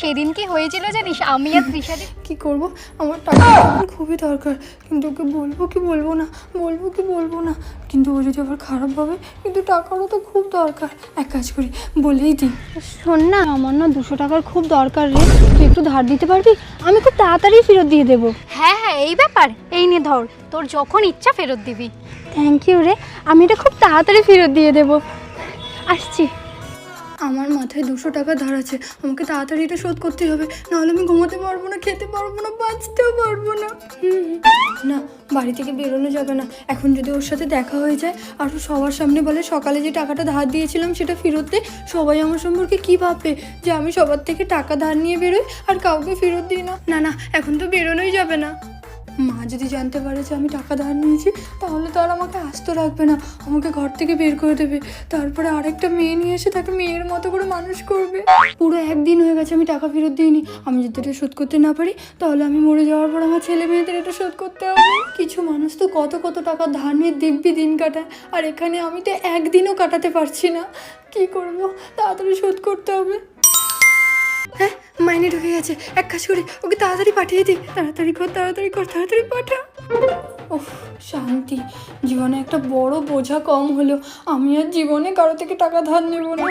সেদিন কি হয়েছিল জানিস, আমি আর তৃষাদি কি করব, আমার টাকা এখন খুবই দরকার, কিন্তু ওকে বলবো কি বলবো না, কিন্তু ও যদি আবার খারাপ ভাবে, কিন্তু টাকারও তো খুব দরকার। এক কাজ করি, বলেই দিই। শোন না, আমার না 200 টাকার খুব দরকার রে, তুই একটু ধার দিতে পারবি? আমি খুব তাড়াতাড়ি ফেরত দিয়ে দেবো। হ্যাঁ হ্যাঁ, এই ব্যাপার, এই নে ধর, তোর যখন ইচ্ছা ফেরত দিবি। থ্যাংক ইউ রে, আমি এটা খুব তাড়াতাড়ি ফেরত দিয়ে দেবো। আসছি। আমার মাথায় 200 টাকা ধার আছে, আমাকে তাড়াতাড়ি এটা শোধ করতেই হবে, নাহলে আমি ঘুমোতে পারবো না, খেতে পারবো না, বাঁচতেও পারবো না। না, বাড়ি থেকে বেরোনো যাবে না। এখন যদি ওর সাথে দেখা হয়ে যায় আর ও সবার সামনে বলে সকালে যে টাকাটা ধার দিয়েছিলাম সেটা ফেরত দে, সবাই আমার সম্পর্কে কী ভাববে, যে আমি সবার থেকে টাকা ধার নিয়ে বেরোই আর কাউকে ফেরত দিই না। না না, এখন তো বেরোনোই যাবে না। মা যদি জানতে পারে যে আমি টাকা ধার নিয়েছি, তাহলে তো আর আমাকে আস্ত রাখবে না, আমাকে ঘর থেকে বের করে দেবে। তারপরে আরেকটা মেয়ে নিয়ে এসে তাকে মেয়ের মতো করে মানুষ করবে। পুরো একদিন হয়ে গেছে আমি টাকা ফেরত দিইনি। আমি যদি এটা শোধ করতে না পারি, তাহলে আমি মরে যাওয়ার পর আমার ছেলে মেয়েদের এটা শোধ করতে হবে। কিছু মানুষ তো কত কত টাকা ধার নিয়ে দিব্যি দিন কাটায়, আর এখানে আমি তো একদিনও কাটাতে পারছি না। কি করব, তাড়াতাড়ি শোধ করতে হবে। হ্যাঁ, মাইনে ঢুকে গেছে। এক কাজ করি, ওকে তাড়াতাড়ি পাঠিয়ে দিই। তাড়াতাড়ি কর, তাড়াতাড়ি পাঠা। ওহ, শান্তি। জীবনে একটা বড় বোঝা কম হলো। আমি আর জীবনে কারো থেকে টাকা ধার নেব না।